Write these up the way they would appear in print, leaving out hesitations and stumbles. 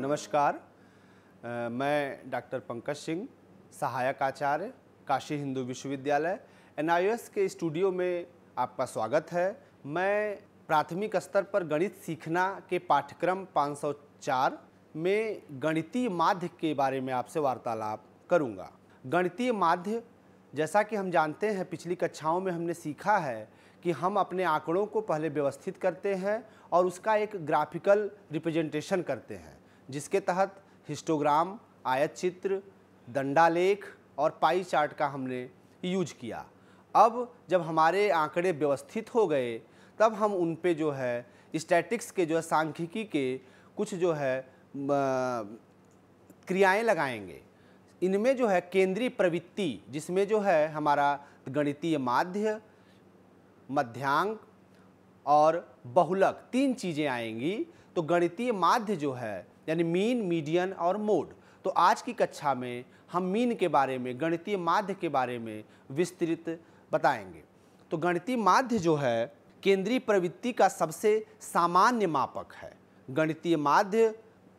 नमस्कार। मैं डॉक्टर पंकज सिंह, सहायक आचार्य, काशी हिंदू विश्वविद्यालय NIOS के स्टूडियो में आपका स्वागत है। मैं प्राथमिक स्तर पर गणित सीखना के पाठ्यक्रम 504 में गणितीय माध्य के बारे में आपसे वार्तालाप करूंगा। गणितीय माध्य, जैसा कि हम जानते हैं, पिछली कक्षाओं में हमने सीखा है कि हम अपने आंकड़ों को पहले व्यवस्थित करते हैं और उसका एक ग्राफिकल रिप्रेजेंटेशन करते हैं, जिसके तहत हिस्टोग्राम, आयत चित्र, दंडालेख और पाई चार्ट का हमने यूज किया। अब जब हमारे आंकड़े व्यवस्थित हो गए, तब हम उन पे जो है स्टैटिक्स के जो है सांख्यिकी के कुछ जो है क्रियाएं लगाएंगे। इनमें जो है केंद्रीय प्रवृत्ति, जिसमें जो है हमारा गणितीय माध्य, मध्यांक और बहुलक, तीन चीज़ें आएंगी। तो गणितीय माध्य जो है यानी मीन, मीडियन और मोड। तो आज की कक्षा में हम मीन के बारे में, गणितीय माध्य के बारे में विस्तृत बताएंगे। तो गणितीय माध्य जो है केंद्रीय प्रवृत्ति का सबसे सामान्य मापक है। गणितीय माध्य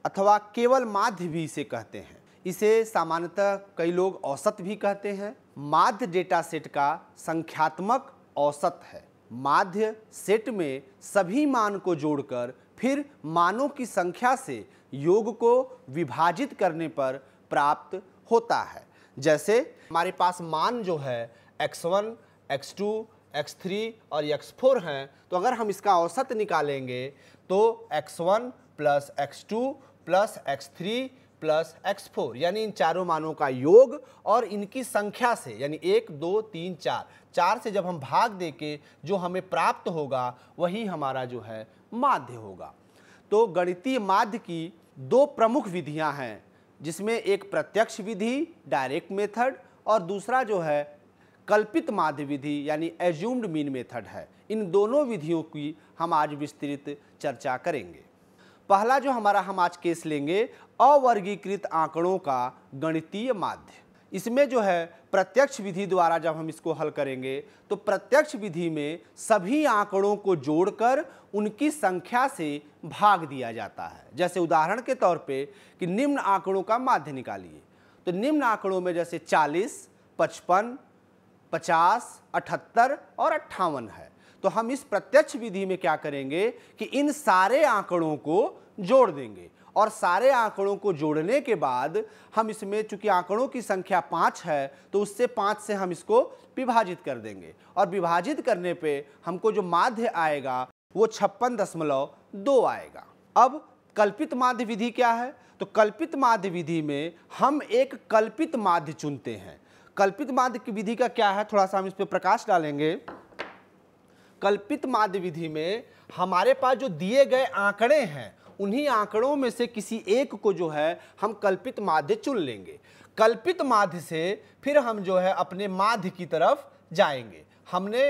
अथवा केवल माध्य भी इसे कहते हैं। इसे सामान्यतः कई लोग औसत भी कहते हैं। माध्य डेटा सेट का संख्यात्मक औसत है। माध्य सेट में सभी मान को जोड़कर फिर मानों की संख्या से योग को विभाजित करने पर प्राप्त होता है। जैसे हमारे पास मान जो है x1, x2, x3 और x4 हैं, तो अगर हम इसका औसत निकालेंगे तो x1 plus x2 plus x3 plus x4 यानी इन चारों मानों का योग और इनकी संख्या से यानी 1, 2, 3, 4 से जब हम भाग देके जो हमें प्राप्त होगा वही हमारा जो है माध्य होगा। तो गणितीय माध्य की दो प्रमुख विधियां हैं, जिसमें एक प्रत्यक्ष विधि डायरेक्ट मेथड और दूसरा जो है कल्पित माध्य विधि यानी एज्यूम्ड मीन मेथड है। इन दोनों विधियों की हम आज विस्तृत चर्चा करेंगे। पहला जो हम आज केस लेंगे, अवर्गीकृत आंकड़ों का गणितीय माध्य। इसमें जो है प्रत्यक्ष विधि द्वारा जब हम इसको हल करेंगे तो प्रत्यक्ष विधि में सभी आंकड़ों को जोड़कर उनकी संख्या से भाग दिया जाता है। जैसे उदाहरण के तौर पे कि निम्न आंकड़ों का माध्य निकालिए, तो निम्न आंकड़ों में जैसे 40, 55, 50, 78 और 58 है। तो हम इस प्रत्यक्ष विधि में क्या करेंगे कि इन सारे आंकड़ों को जोड़ देंगे और सारे आंकड़ों को जोड़ने के बाद हम इसमें, चूंकि आंकड़ों की संख्या 5 है, तो उससे 5 से हम इसको विभाजित कर देंगे और विभाजित करने पे हमको जो माध्य आएगा वो 56.2 आएगा। अब कल्पित माध्य विधि क्या है? तो कल्पित माध्य विधि में हम एक कल्पित माध्य चुनते हैं। कल्पित माध्य की विधि का क्या है, थोड़ा सा हम इस पर प्रकाश डालेंगे। कल्पित माध्य विधि में हमारे पास जो दिए गए आंकड़े हैं, उन्हीं आंकड़ों में से किसी एक को जो है हम कल्पित माध्य चुन लेंगे। कल्पित माध्य से फिर हम जो है अपने माध्य की तरफ जाएंगे। हमने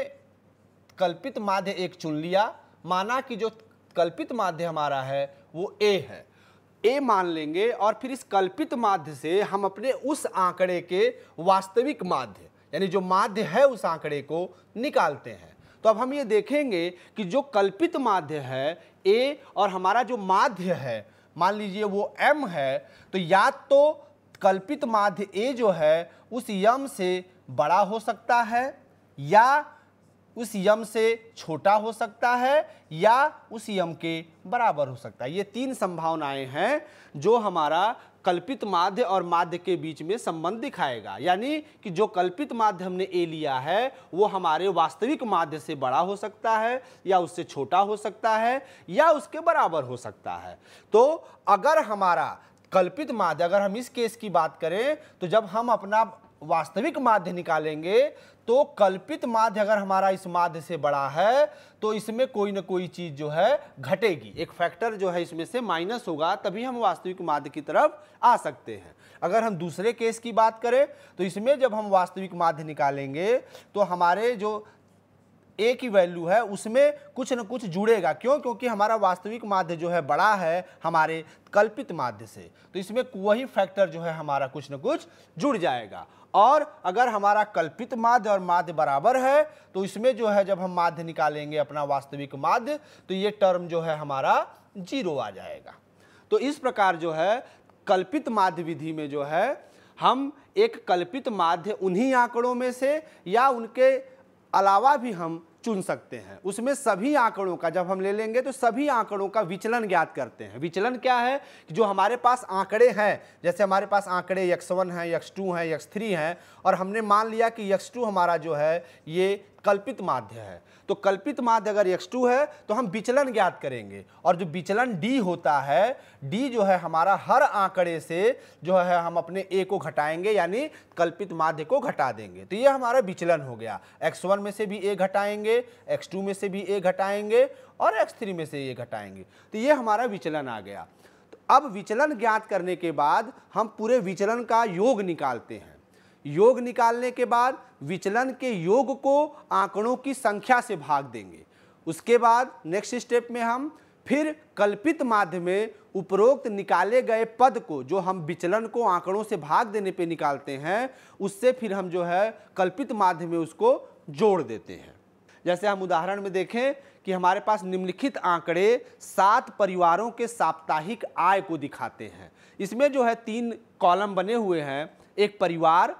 कल्पित माध्य एक चुन लिया, माना कि जो कल्पित माध्य हमारा है वो a है, a मान लेंगे और फिर इस कल्पित माध्य से हम अपने उस आंकड़े के वास्तविक माध्य यानी जो माध्य है उस आंकड़े को निकालते हैं। तो अब हम ये देखेंगे कि जो कल्पित माध्य है a और हमारा जो माध्य है, मान लीजिए वो m है, तो या तो कल्पित माध्य a जो है उस यम से बड़ा हो सकता है या उस यम से छोटा हो सकता है या उस यम के बराबर हो सकता है। ये तीन संभावनाएं हैं जो हमारा कल्पित माध्य और माध्य के बीच में संबंध दिखाएगा। यानी कि जो कल्पित माध्य हमने ए लिया है वो हमारे वास्तविक माध्य से बड़ा हो सकता है या उससे छोटा हो सकता है या उसके बराबर हो सकता है। तो अगर हमारा कल्पित माध्य, अगर हम इस केस की बात करें, तो जब हम अपना वास्तविक माध्य निकालेंगे तो कल्पित माध्य अगर हमारा इस माध्य से बड़ा है तो इसमें कोई ना कोई चीज जो है घटेगी, एक फैक्टर जो है इसमें से माइनस होगा, तभी हम वास्तविक माध्य की तरफ आ सकते हैं। अगर हम दूसरे केस की बात करें तो इसमें जब हम वास्तविक माध्य निकालेंगे तो हमारे जो ए की वैल्यू है उसमें कुछ न कुछ जुड़ेगा। क्यों? क्योंकि हमारा वास्तविक माध्य जो है बड़ा है हमारे कल्पित माध्य से, तो इसमें वही फैक्टर जो है हमारा कुछ न कुछ जुड़ जाएगा। और अगर हमारा कल्पित माध्य और माध्य बराबर है तो इसमें जो है जब हम माध्य निकालेंगे अपना वास्तविक माध्य तो ये टर्म जो है हमारा 0 आ जाएगा। तो इस प्रकार जो है कल्पित माध्य विधि में जो है हम एक कल्पित माध्य उन्हीं आंकड़ों में से या उनके अलावा भी हम चुन सकते हैं। उसमें सभी आंकड़ों का जब हम ले लेंगे तो सभी आंकड़ों का विचलन ज्ञात करते हैं। विचलन क्या है कि जो हमारे पास आंकड़े हैं, जैसे हमारे पास आंकड़े x1 हैं, x2 हैं, x3 हैं और हमने मान लिया कि x2 हमारा जो है ये कल्पित माध्य है, तो कल्पित माध्य अगर x2 है तो हम विचलन ज्ञात करेंगे और जो विचलन d होता है, d जो है हमारा हर आंकड़े से जो है हम अपने a को घटाएंगे यानी कल्पित माध्य को घटा देंगे। तो ये हमारा विचलन हो गया। x1 में से भी a घटाएंगे, x2 में से भी a घटाएंगे और x3 में से a घटाएंगे, तो ये हमारा विचलन आ गया। तो अब विचलन ज्ञात करने के बाद हम पूरे विचलन का योग निकालते हैं। योग निकालने के बाद विचलन के योग को आंकड़ों की संख्या से भाग देंगे। उसके बाद नेक्स्ट स्टेप में हम फिर कल्पित माध्य में उपरोक्त निकाले गए पद को, जो हम विचलन को आंकड़ों से भाग देने पे निकालते हैं, उससे फिर हम जो है कल्पित माध्य में उसको जोड़ देते हैं। जैसे हम उदाहरण में देखें कि हमारे पास निम्नलिखित आंकड़े 7 परिवारों के साप्ताहिक आय को दिखाते हैं। इसमें जो है 3 कॉलम बने हुए हैं, एक परिवार,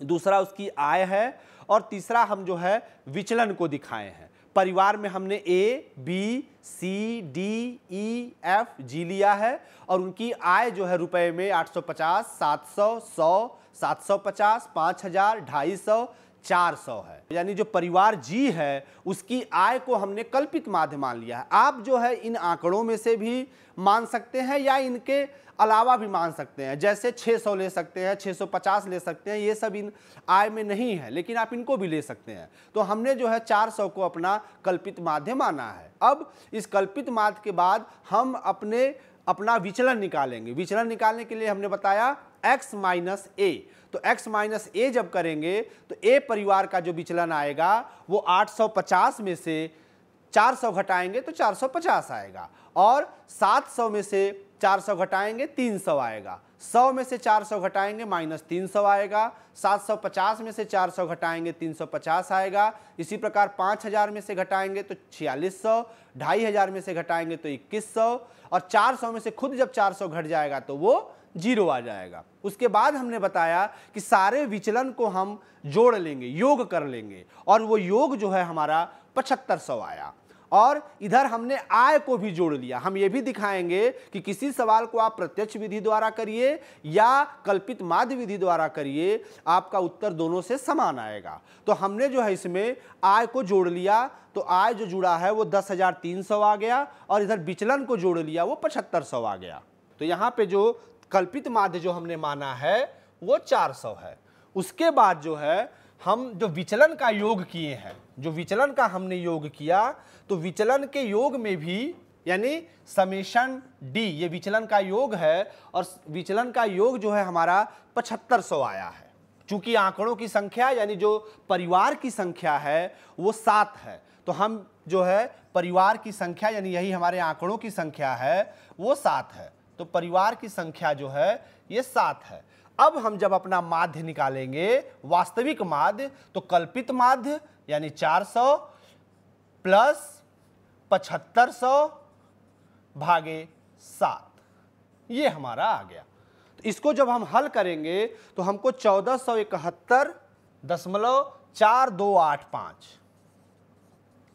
दूसरा उसकी आय है और तीसरा हम जो है विचलन को दिखाए हैं। परिवार में हमने A, B, C, D, E, F, G लिया है और उनकी आय जो है रुपए में 850, 700, 100, 750, 5000, 250, 400 है। यानी जो परिवार G है उसकी आय को हमने कल्पित माध्य मान लिया है। आप जो है इन आंकड़ों में से भी मान सकते हैं या इनके अलावा भी मान सकते हैं। जैसे 600 ले सकते हैं, 650 ले सकते हैं, ये सब इन आय में नहीं है, लेकिन आप इनको भी ले सकते हैं। तो हमने जो है 400 को अपना कल्पित माध्य माना है। अब इस कल्पित माध्य के बाद हम अपना विचलन निकालेंगे। विचलन निकालने के लिए हमने बताया x माइनस a। तो x माइनस a जब करेंगे तो a परिवार का जो विचलन आएगा वो 850 में से 400 घटाएंगे तो 450 आएगा और 700 में से 400 घटाएंगे 300 आएगा, 100 में से 400 घटाएंगे माइनस 300 आएगा, 750 में से 400 घटाएंगे 350 आएगा। इसी प्रकार 5000 में से घटाएंगे तो 4600, 2500 में से घटाएंगे तो 2100 और 400 में से खुद जब 400 घट जाएगा तो वो 0 आ जाएगा। उसके बाद हमने बताया कि सारे विचलन को हम जोड़ लेंगे, योग कर लेंगे और वो योग जो है हमारा 7500 आया। और इधर हमने आय को भी जोड़ लिया। हम ये भी दिखाएंगे कि किसी सवाल को आप प्रत्यक्ष विधि द्वारा करिए या कल्पित माध्य विधि द्वारा करिए, आपका उत्तर दोनों से समान आएगा। तो हमने जो है इसमें आय को जोड़ लिया, तो आय जो जुड़ा है वो 10,300 आ गया और इधर विचलन को जोड़ लिया वो 7500 आ गया। तो यहाँ पे जो कल्पित माध्य जो हमने माना है वो 400 है। उसके बाद जो है हम जो विचलन का योग किए हैं, जो विचलन का हमने योग किया, तो विचलन के योग में भी यानी समेशन डी, ये विचलन का योग है और विचलन का योग जो है हमारा 7500 आया है। चूंकि आंकड़ों की संख्या यानी जो परिवार की संख्या है वो 7 है, तो हम जो है परिवार की संख्या यानी यही हमारे आंकड़ों की संख्या है वो 7 है, तो परिवार की संख्या जो है ये 7 है। अब हम जब अपना माध्य निकालेंगे, वास्तविक माध्य, तो कल्पित माध्य यानी 400 प्लस 7500 भागे 7, ये हमारा आ गया। तो इसको जब हम हल करेंगे तो हमको 1471.4285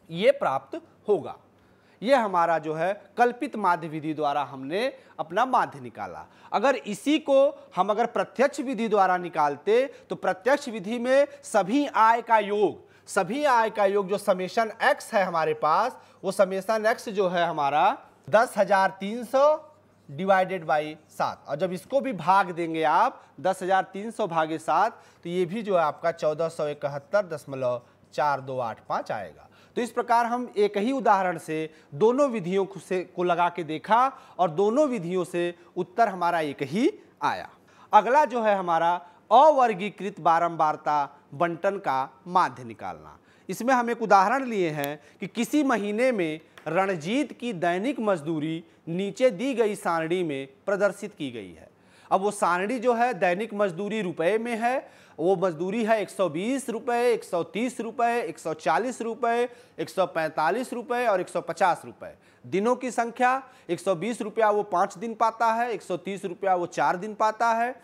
ये प्राप्त होगा। ये हमारा जो है कल्पित माध्य विधि द्वारा हमने अपना माध्य निकाला। अगर इसी को हम अगर प्रत्यक्ष विधि द्वारा निकालते तो प्रत्यक्ष विधि में सभी आय का योग जो समेशन x है हमारे पास, वो समेशन x जो है हमारा 10,300 डिवाइडेड बाई 7, और जब इसको भी भाग देंगे आप 10,300 भागे 7 तो ये भी जो है आपका 1471.4285 आएगा। तो इस प्रकार हम एक ही उदाहरण से दोनों विधियों को लगा के देखा और दोनों विधियों से उत्तर हमारा एक ही आया। अगला जो है हमारा अवर्गीकृत बारंबारता बंटन का माध्य निकालना। इसमें हम एक उदाहरण लिए हैं कि किसी महीने में रणजीत की दैनिक मजदूरी नीचे दी गई सारणी में प्रदर्शित की गई है। अब वो सारणी जो है दैनिक मजदूरी रुपए में है, वो मजदूरी है 120 रुपये, 130 रुपये, 140 रुपये, 145 रुपये और 150 रुपये। दिनों की संख्या 120 रुपया वो 5 दिन पाता है, 130 रुपया वो 4 दिन पाता है,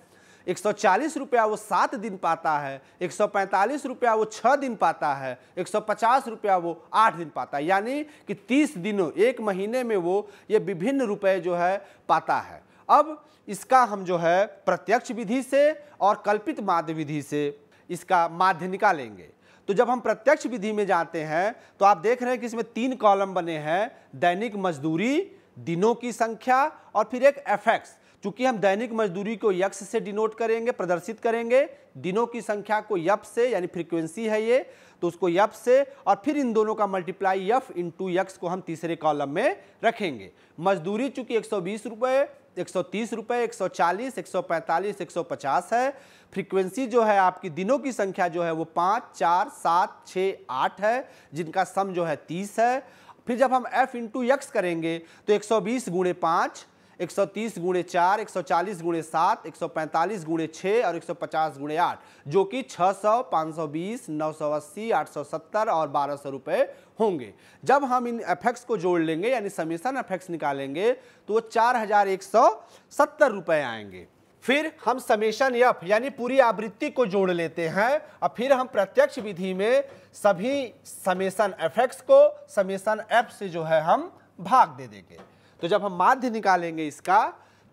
140 रुपया वो 7 दिन पाता है, 145 रुपया वो 6 दिन पाता है, 150 रुपया वो 8 दिन पाता है। यानी कि 30 दिनों, एक महीने में वो ये विभिन्न रुपए जो है पाता है। अब इसका हम जो है प्रत्यक्ष विधि से और कल्पित माध्य विधि से इसका माध्य निकालेंगे। तो जब हम प्रत्यक्ष विधि में जाते हैं तो आप देख रहे हैं कि इसमें 3 कॉलम बने हैं, दैनिक मजदूरी, दिनों की संख्या और फिर एक एफएक्स। चूंकि हम दैनिक मजदूरी को यक्स से डिनोट करेंगे, प्रदर्शित करेंगे, दिनों की संख्या को यप से, यानी फ्रीक्वेंसी है ये, तो उसको यप से, और फिर इन दोनों का मल्टीप्लाई यफ इंटू यक्स को हम तीसरे कॉलम में रखेंगे। मजदूरी चूंकि 120 रुपये, 130 रुपये, 140, 145, 150 है। फ्रीक्वेंसी जो है आपकी दिनों की संख्या जो है वो 5, 4, 7, 6, 8 है, जिनका सम जो है 30 है। फिर जब हम f इंटू यक्स करेंगे तो 120 गुणे 5, 130 गुणे 4, 140 गुणे 7, 145 गुणे 6 और 150 गुणे 8, जो कि 600, 520, 980, 870 और 1200 रुपये होंगे। जब हम इन एफेक्स को जोड़ लेंगे यानी समेसन एफेक्स निकालेंगे तो वो 4170 रुपये आएंगे। फिर हम समेशन एफ यानी पूरी आवृत्ति को जोड़ लेते हैं और फिर हम प्रत्यक्ष विधि में सभी समेसन एफेक्स को समेसन एफ से जो है हम भाग दे देंगे। तो जब हम माध्य निकालेंगे इसका,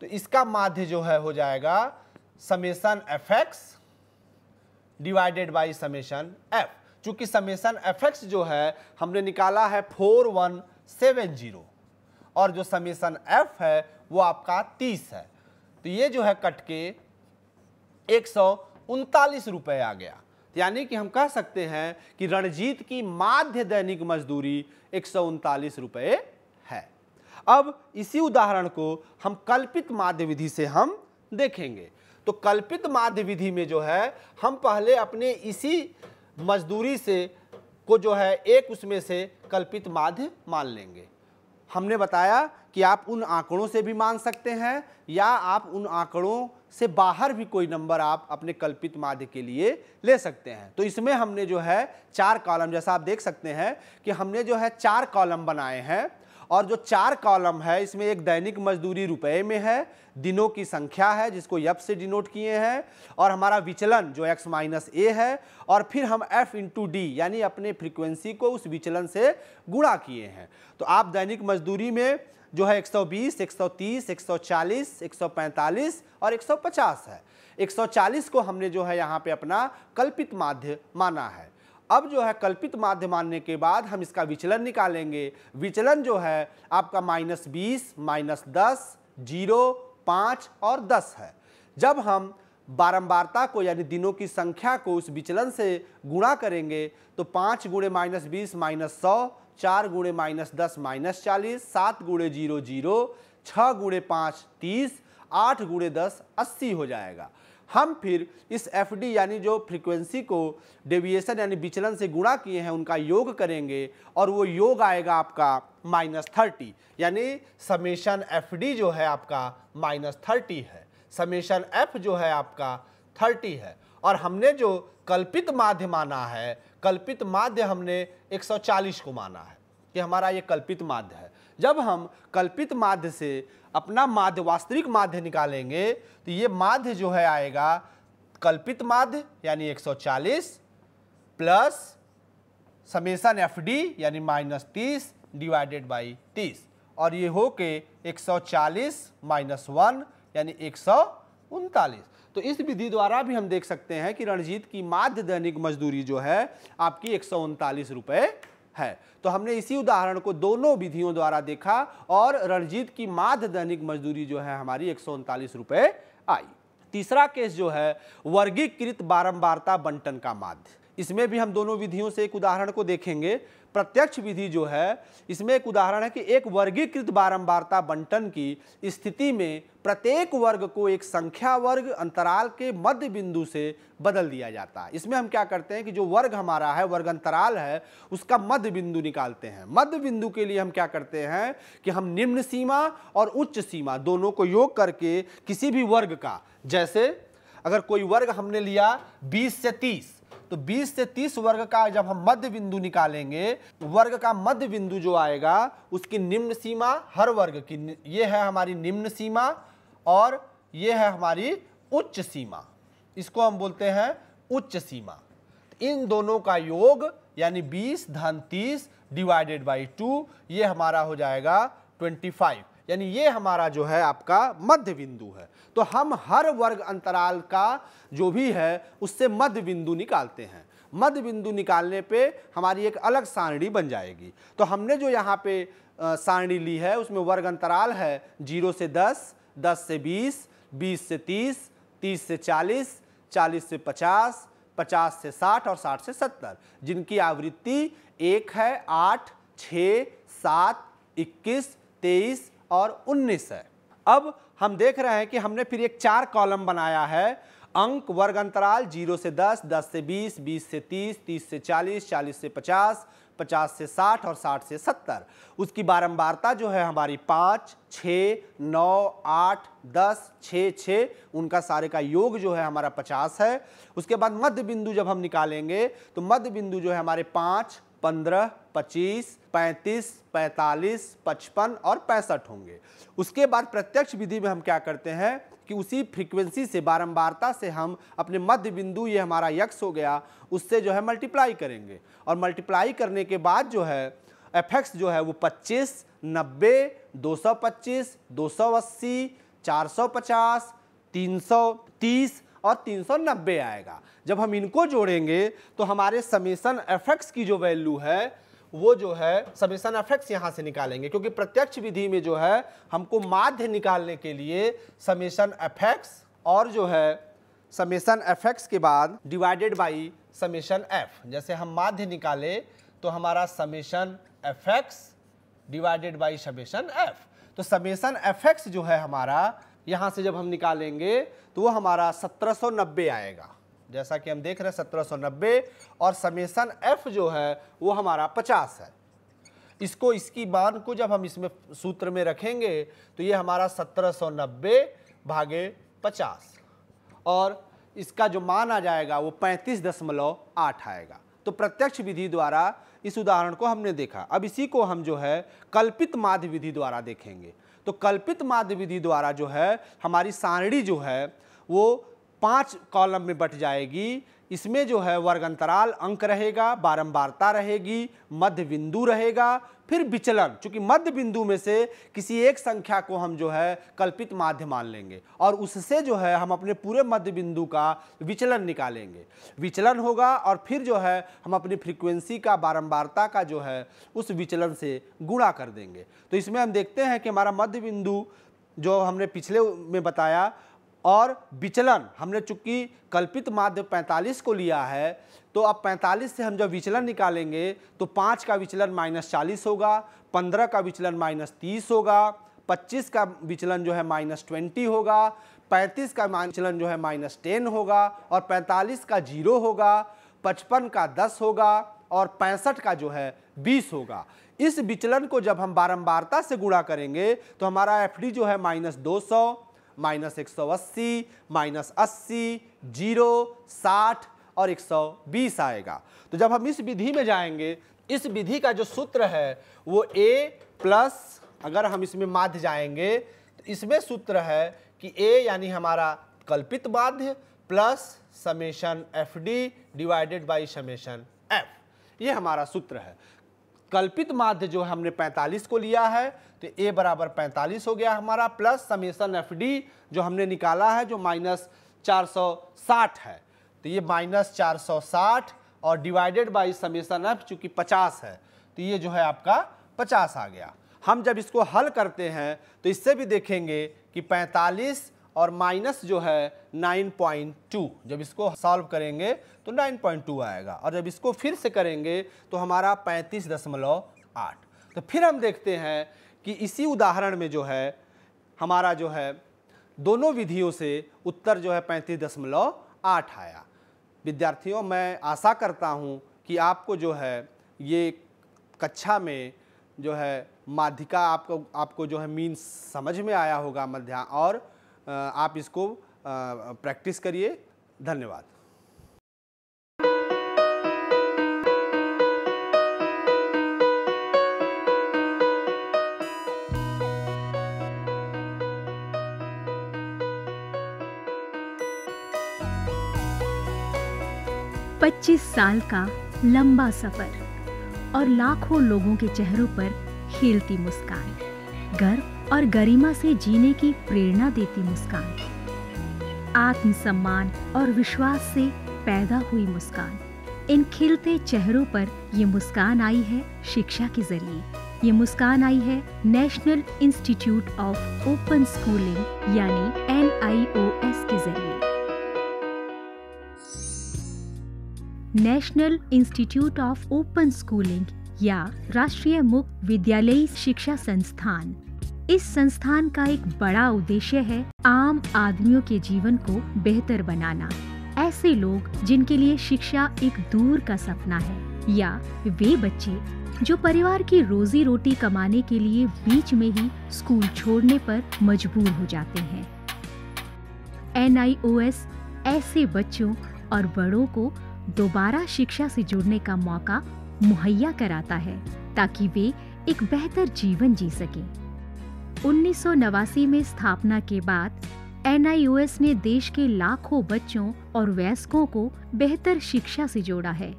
तो इसका माध्य जो है हो जाएगा summation FX divided by summation F. चूंकि समेसन एफएक्स जो है हमने निकाला है 4170 और जो समेसन एफ है वो आपका 30 है, तो ये जो है कट के 139 रुपये आ गया। यानी कि हम कह सकते हैं कि रणजीत की माध्य दैनिक मजदूरी 139 रुपये है। अब इसी उदाहरण को हम कल्पित माध्य विधि से हम देखेंगे। तो कल्पित माध्य विधि में जो है हम पहले अपने इसी मजदूरी से को जो है एक उसमें से कल्पित माध्य मान लेंगे। हमने बताया कि आप उन आंकड़ों से भी मान सकते हैं या आप उन आंकड़ों से बाहर भी कोई नंबर आप अपने कल्पित माध्य के लिए ले सकते हैं। तो इसमें हमने जो है 4 कॉलम, जैसा आप देख सकते हैं कि हमने जो है 4 कॉलम बनाए हैं और जो 4 कॉलम है इसमें एक दैनिक मजदूरी रुपए में है, दिनों की संख्या है जिसको यप से डिनोट किए हैं, और हमारा विचलन जो x माइनस ए है, और फिर हम f इंटू डी यानी अपने फ्रीक्वेंसी को उस विचलन से गुणा किए हैं। तो आप दैनिक मजदूरी में जो है 120, 130, 140, 145 और 150 है। 140 को हमने जो है यहाँ पे अपना कल्पित माध्य माना है। अब जो है कल्पित माध्य मानने के बाद हम इसका विचलन निकालेंगे। विचलन जो है आपका -20, -10, 0, 5 और 10 है। जब हम बारंबारता को यानी दिनों की संख्या को उस विचलन से गुणा करेंगे तो 5 गुणे -20 -100, 4 गुणे -10 -40, 7 गुणे 0 0, 6 गुणे 5 30, 8 गुणे 10 80 हो जाएगा। हम फिर इस FD यानी जो फ्रीक्वेंसी को डेविएशन यानी विचलन से गुणा किए हैं उनका योग करेंगे और वो योग आएगा आपका -30, यानी समेशन FD जो है आपका -30 है, समेशन F जो है आपका 30 है, और हमने जो कल्पित माध्य माना है, कल्पित माध्य हमने 140 को माना है कि हमारा ये कल्पित माध्य है। जब हम कल्पित माध्य से अपना माध्य वास्तविक माध्य निकालेंगे तो ये माध्य जो है आएगा कल्पित माध्य यानी 140 प्लस समेसन FD यानी -30 डिवाइडेड बाई 30, और ये हो के 140 -1 यानी 139। तो इस विधि द्वारा भी हम देख सकते हैं कि रणजीत की माध्य दैनिक मजदूरी जो है आपकी 139 रुपये है। तो हमने इसी उदाहरण को दोनों विधियों द्वारा देखा और रणजीत की माध्य दैनिक मजदूरी जो है हमारी 139 रुपये आई। तीसरा केस जो है वर्गीकृत बारंबारता बंटन का माध्य। इसमें भी हम दोनों विधियों से एक उदाहरण को देखेंगे। प्रत्यक्ष विधि जो है, इसमें एक उदाहरण है कि एक वर्गीकृत बारंबारता बंटन की स्थिति में प्रत्येक वर्ग को एक संख्या वर्ग अंतराल के मध्य बिंदु से बदल दिया जाता है। इसमें हम क्या करते हैं कि जो वर्ग हमारा है, वर्ग अंतराल है, उसका मध्य बिंदु निकालते हैं। मध्य बिंदु के लिए हम क्या करते हैं कि हम निम्न सीमा और उच्च सीमा दोनों को योग करके किसी भी वर्ग का, जैसे अगर कोई वर्ग हमने लिया 20 से 30, तो 20 से 30 वर्ग का जब हम मध्य बिंदु निकालेंगे, वर्ग का मध्य बिंदु जो आएगा उसकी निम्न सीमा, हर वर्ग की ये है हमारी निम्न सीमा और ये है हमारी उच्च सीमा, इसको हम बोलते हैं उच्च सीमा। इन दोनों का योग यानी 20 धन 30 डिवाइडेड बाई 2, ये हमारा हो जाएगा 25, यानी ये हमारा जो है आपका मध्य बिंदु है। तो हम हर वर्ग अंतराल का जो भी है उससे मध्य बिंदु निकालते हैं। मध्य बिंदु निकालने पे हमारी एक अलग सारणी बन जाएगी। तो हमने जो यहाँ पे सारणी ली है उसमें वर्ग अंतराल है 0 से 10, 10 से 20, 20 से 30, 30 से 40, 40 से 50, 50 से 60 और 60 से 70, जिनकी आवृत्ति 1 है, 8, 6, 7, 21, 23 और 19 है। अब हम देख रहे हैं कि हमने फिर एक 4 कॉलम बनाया है। अंक वर्ग अंतराल 0 से 10, 10 से 20, 20 से 30, 30 से 40, 40 से 50, 50 से 60 और 60 से 70। उसकी बारंबारता जो है हमारी 5, 6, 9, 8, 10, 6, 6, उनका सारे का योग जो है हमारा 50 है। उसके बाद मध्य बिंदु जब हम निकालेंगे तो मध्य बिंदु जो है हमारे 5, 15, 25, 35, 45, 55 और 65 होंगे। उसके बाद प्रत्यक्ष विधि में हम क्या करते हैं कि उसी फ्रीक्वेंसी से, बारंबारता से हम अपने मध्य बिंदु, ये हमारा यक्स हो गया, उससे जो है मल्टीप्लाई करेंगे और मल्टीप्लाई करने के बाद जो है एफ एक्स जो है वो 25, 90, 225, 280, 450, 330 और 390 आएगा। जब हम इनको जोड़ेंगे तो हमारे समेसन एफ एक्स की जो वैल्यू है वो जो है समेसन एफ एक्स यहाँ से निकालेंगे, क्योंकि प्रत्यक्ष विधि में जो है हमको माध्य निकालने के लिए समेसन एफ एक्स और जो है समेसन एफ एक्स के बाद डिवाइडेड बाई समेसन एफ, जैसे हम माध्य निकाले तो हमारा summation F x divided by summation F. तो समेसन एफ एक्स जो है हमारा यहाँ से जब हम निकालेंगे तो वो हमारा 1790 आएगा, जैसा कि हम देख रहे हैं 1790, और समेसन एफ जो है वो हमारा 50 है। इसको, इसकी मान को जब हम इसमें सूत्र में रखेंगे तो ये हमारा 1790 भागे 50 और इसका जो मान आ जाएगा वो 35.8 आएगा। तो प्रत्यक्ष विधि द्वारा इस उदाहरण को हमने देखा। अब इसी को हम जो है कल्पित माध्य विधि द्वारा देखेंगे। तो कल्पित माध्य विधि द्वारा जो है हमारी सारणी जो है वो 5 कॉलम में बट जाएगी। इसमें जो है वर्ग अंतराल अंक रहेगा, बारंबारता रहेगी, मध्य बिंदु रहेगा, फिर विचलन, चूंकि मध्य बिंदु में से किसी एक संख्या को हम जो है कल्पित माध्य मान लेंगे और उससे जो है हम अपने पूरे मध्य बिंदु का विचलन निकालेंगे। विचलन होगा और फिर जो है हम अपनी फ्रीक्वेंसी का, बारंबारता का जो है उस विचलन से गुणा कर देंगे। तो इसमें हम देखते हैं कि हमारा मध्य बिंदु जो हमने पिछले में बताया और विचलन हमने चूंकि कल्पित माध्य 45 को लिया है, तो अब 45 से हम जब विचलन निकालेंगे तो 5 का विचलन -40 होगा, 15 का विचलन -30 होगा, 25 का विचलन जो है -20 होगा, 35 का विचलन जो है -10 होगा और 45 का 0 होगा, 55 का 10 होगा और 65 का जो है 20 होगा। इस विचलन को जब हम बारंबारता से गुणा करेंगे तो हमारा एफ डी जो है -200, -180, -80, 0, 60 और 120 आएगा। तो जब हम इस विधि में जाएंगे, इस विधि का जो सूत्र है वो a प्लस, अगर हम इसमें माध्य जाएंगे तो इसमें सूत्र है कि a यानी हमारा कल्पित माध्य plus summation F D divided by summation F, ये हमारा सूत्र है। कल्पित माध्य जो हमने 45 को लिया है तो a बराबर 45 हो गया हमारा, प्लस समेशन एफ डी जो हमने निकाला है जो -460 है, तो ये -460 और डिवाइडेड बाई समेशन एफ चूंकि 50 है तो ये जो है आपका 50 आ गया। हम जब इसको हल करते हैं तो इससे भी देखेंगे कि 45 और माइनस जो है 9.2, जब इसको सॉल्व करेंगे तो 9.2 आएगा, और जब इसको फिर से करेंगे तो हमारा 35.8। तो फिर हम देखते हैं कि इसी उदाहरण में जो है हमारा जो है दोनों विधियों से उत्तर जो है 35.8 आया। विद्यार्थियों, मैं आशा करता हूँ कि आपको जो है ये कक्षा में जो है माध्यिका आपको जो है मीन समझ में आया होगा मध्याह्न, और आप इसको प्रैक्टिस करिए। धन्यवाद। पच्चीस साल का लंबा सफर और लाखों लोगों के चेहरों पर खिलती मुस्कान, गर्व और गरिमा से जीने की प्रेरणा देती मुस्कान, आत्मसम्मान और विश्वास से पैदा हुई मुस्कान। इन खिलते चेहरों पर ये मुस्कान आई है शिक्षा के जरिए। ये मुस्कान आई है national institute of open schooling यानी NIOS के जरिए। National institute of open schooling या राष्ट्रीय मुक्त विद्यालयी शिक्षा संस्थान, इस संस्थान का एक बड़ा उद्देश्य है आम आदमियों के जीवन को बेहतर बनाना। ऐसे लोग जिनके लिए शिक्षा एक दूर का सपना है, या वे बच्चे जो परिवार की रोजी रोटी कमाने के लिए बीच में ही स्कूल छोड़ने पर मजबूर हो जाते हैं। NIOS ऐसे बच्चों और बड़ों को दोबारा शिक्षा से जुड़ने का मौका मुहैया कराता है ताकि वे एक बेहतर जीवन जी सकें। 1989 में स्थापना के बाद NIOS ने देश के लाखों बच्चों और वयस्कों को बेहतर शिक्षा से जोड़ा है।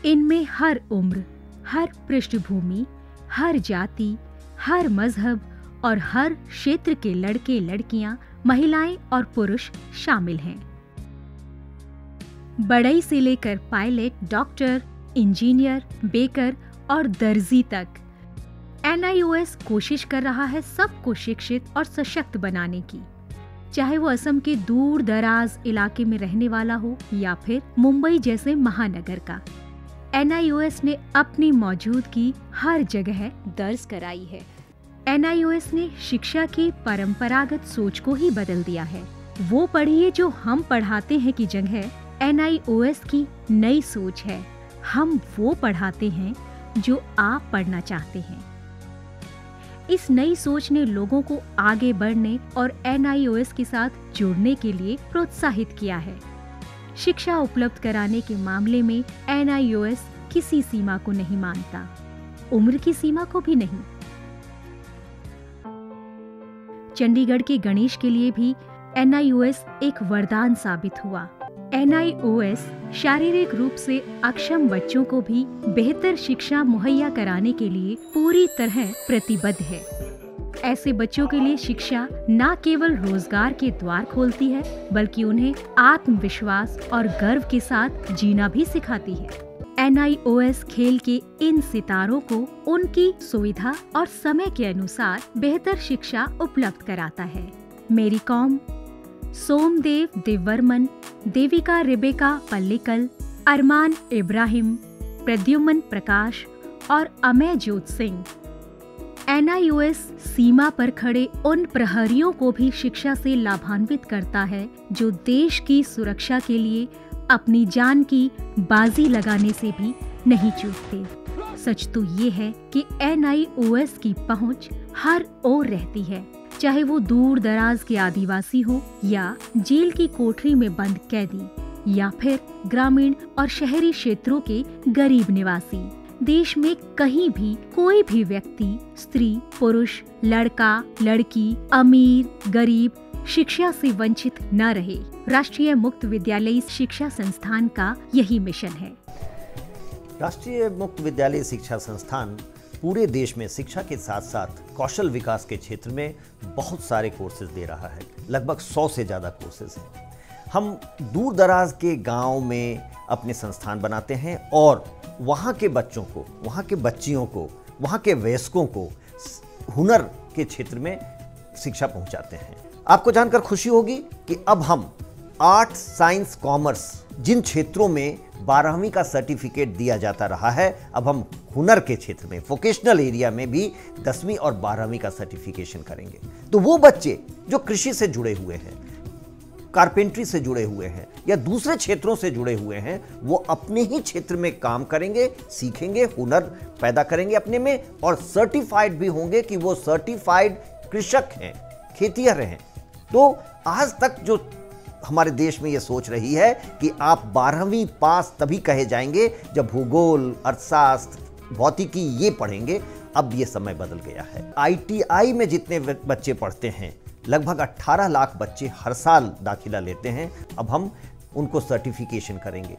इनमें हर उम्र, हर पृष्ठभूमि, हर जाति, हर मजहब और हर क्षेत्र के लड़के लड़कियां, महिलाएं और पुरुष शामिल हैं। बढ़ई से लेकर पायलट, डॉक्टर, इंजीनियर, बेकर और दर्जी तक NIOS कोशिश कर रहा है सबको शिक्षित और सशक्त बनाने की, चाहे वो असम के दूर दराज इलाके में रहने वाला हो या फिर मुंबई जैसे महानगर का। NIOS ने अपनी मौजूदगी हर जगह दर्ज कराई है। NIOS ने शिक्षा की परंपरागत सोच को ही बदल दिया है। वो पढ़िए जो हम पढ़ाते हैं की जगह NIOS की नई सोच है, हम वो पढ़ाते हैं जो आप पढ़ना चाहते हैं। इस नई सोच ने लोगों को आगे बढ़ने और NIOS के साथ जुड़ने के लिए प्रोत्साहित किया है। शिक्षा उपलब्ध कराने के मामले में NIOS किसी सीमा को नहीं मानता, उम्र की सीमा को भी नहीं। चंडीगढ़ के गणेश के लिए भी NIOS एक वरदान साबित हुआ। NIOS शारीरिक रूप से अक्षम बच्चों को भी बेहतर शिक्षा मुहैया कराने के लिए पूरी तरह प्रतिबद्ध है। ऐसे बच्चों के लिए शिक्षा न केवल रोजगार के द्वार खोलती है, बल्कि उन्हें आत्मविश्वास और गर्व के साथ जीना भी सिखाती है। NIOS खेल के इन सितारों को उनकी सुविधा और समय के अनुसार बेहतर शिक्षा उपलब्ध कराता है। मेरी कॉम, सोमदेव देववर्मन, देविका रेबेका पल्लिकल, अरमान इब्राहिम, प्रद्युमन प्रकाश और अमय जोत सिंह। NIOS सीमा पर खड़े उन प्रहरियों को भी शिक्षा से लाभान्वित करता है जो देश की सुरक्षा के लिए अपनी जान की बाजी लगाने से भी नहीं चूकते। सच तो ये है कि NIOS की पहुंच हर ओर रहती है, चाहे वो दूर दराज के आदिवासी हो या जेल की कोठरी में बंद कैदी या फिर ग्रामीण और शहरी क्षेत्रों के गरीब निवासी। देश में कहीं भी कोई भी व्यक्ति, स्त्री, पुरुष, लड़का, लड़की, अमीर, गरीब शिक्षा से वंचित न रहे। राष्ट्रीय मुक्त विद्यालयी शिक्षा संस्थान का यही मिशन है। राष्ट्रीय मुक्त विद्यालयी शिक्षा संस्थान पूरे देश में शिक्षा के साथ साथ कौशल विकास के क्षेत्र में बहुत सारे कोर्सेज दे रहा है। लगभग 100 से ज़्यादा कोर्सेज हैं। हम दूर दराज के गांव में अपने संस्थान बनाते हैं और वहाँ के बच्चों को, वहाँ के बच्चियों को, वहाँ के वयस्कों को हुनर के क्षेत्र में शिक्षा पहुंचाते हैं। आपको जानकर खुशी होगी कि अब हम आर्ट, साइंस, कॉमर्स जिन क्षेत्रों में 12वीं का सर्टिफिकेट दिया जाता रहा है, अब हम हुनर के क्षेत्र में, वोकेशनल एरिया में भी 10वीं और 12वीं का सर्टिफिकेशन करेंगे। तो वो बच्चे जो कृषि से जुड़े हुए हैं, कारपेंट्री से जुड़े हुए हैं या दूसरे क्षेत्रों से जुड़े हुए हैं, वो अपने ही क्षेत्र में काम करेंगे, सीखेंगे, हुनर पैदा करेंगे अपने में और सर्टिफाइड भी होंगे कि वो सर्टिफाइड कृषक हैं, खेतिहर हैं। तो आज तक जो हमारे देश में ये सोच रही है कि आप 12वीं पास तभी कहे जाएंगे जब भूगोल, अर्थशास्त्र, भौतिकी ये पढ़ेंगे, अब ये समय बदल गया है। ITI में जितने बच्चे पढ़ते हैं, लगभग 18 लाख बच्चे हर साल दाखिला लेते हैं, अब हम उनको सर्टिफिकेशन करेंगे।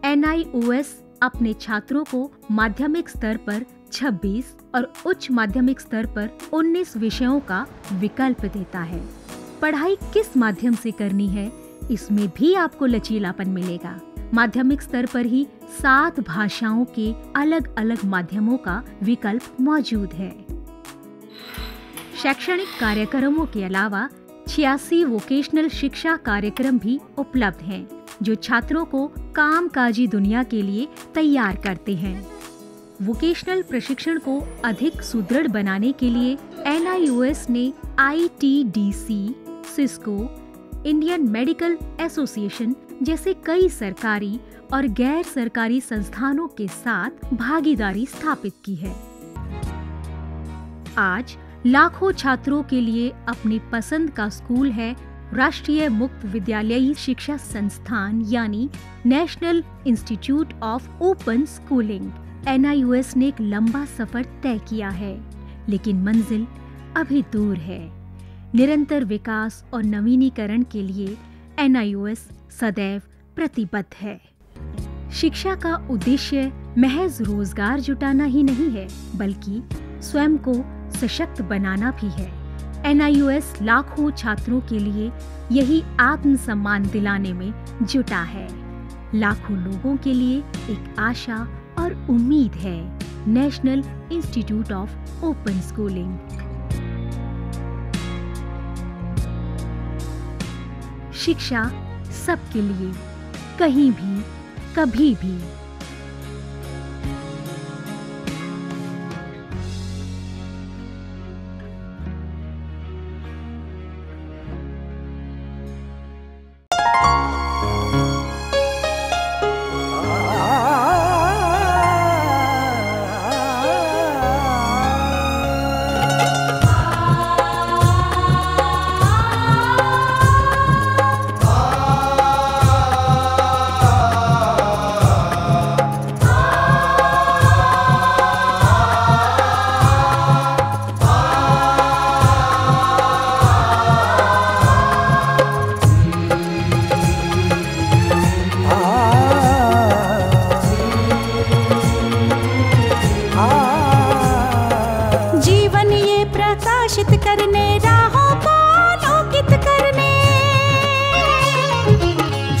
NIOS अपने छात्रों को माध्यमिक स्तर पर 26 और उच्च माध्यमिक स्तर पर 19 विषयों का विकल्प देता है। पढ़ाई किस माध्यम से करनी है, इसमें भी आपको लचीलापन मिलेगा। माध्यमिक स्तर पर ही 7 भाषाओं के अलग अलग माध्यमों का विकल्प मौजूद है। शैक्षणिक कार्यक्रमों के अलावा 86 वोकेशनल शिक्षा कार्यक्रम भी उपलब्ध हैं, जो छात्रों को कामकाजी दुनिया के लिए तैयार करते हैं। वोकेशनल प्रशिक्षण को अधिक सुदृढ़ बनाने के लिए NIOS ने ITDC, Cisco, Indian medical association जैसे कई सरकारी और गैर सरकारी संस्थानों के साथ भागीदारी स्थापित की है। आज लाखों छात्रों के लिए अपनी पसंद का स्कूल है राष्ट्रीय मुक्त विद्यालयी शिक्षा संस्थान यानी national institute of open schooling. NIOS ने एक लंबा सफर तय किया है, लेकिन मंजिल अभी दूर है। निरंतर विकास और नवीनीकरण के लिए NIOS सदैव प्रतिबद्ध है। शिक्षा का उद्देश्य महज रोजगार जुटाना ही नहीं है, बल्कि स्वयं को सशक्त बनाना भी है। NIOS लाखों छात्रों के लिए यही आत्मसम्मान दिलाने में जुटा है। लाखों लोगों के लिए एक आशा और उम्मीद है। National institute of open schooling. शिक्षा सबके लिए, कहीं भी, कभी भी।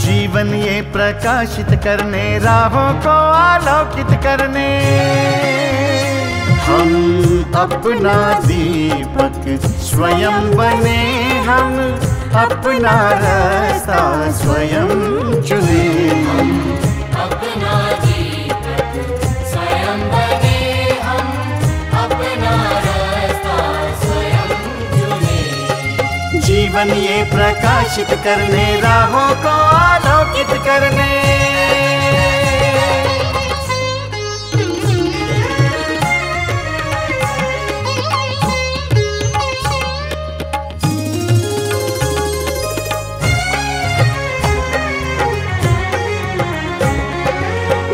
जीवन ये प्रकाशित करने, राहों को आलोकित करने, हम अपना दीपक स्वयं बने, हम अपना रास्ता स्वयं चुने। अपना दीपक स्वयं बने, हम अपना रास्ता स्वयं चुने। जीवन ये प्रकाशित करने, राहों को आलोकित करने।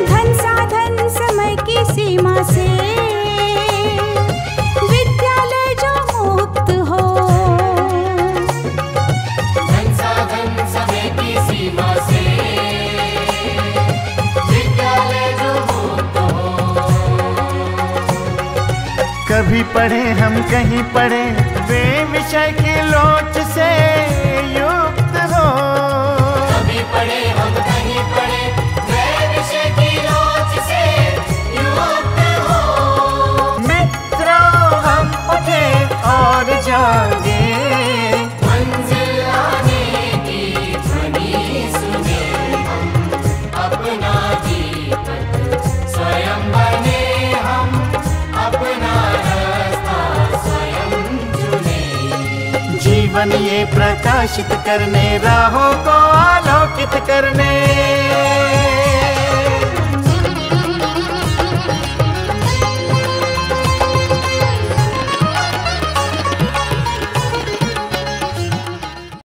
धन साधन समय की सीमा से विद्यालय जो मुक्त हो, धन साधन समय की सीमा से विद्यालय जो मुक्त हो। कभी पढ़े हम कहीं पढ़े, वे विषय की लोच से युक्त हो। कभी पढ़े हम कहीं पढ़े, वे विषय की लोच से युक्त हो। मित्रों हम उठे और जागे, जीवन ये प्रकाशित करने, राहों को आलोकित करने।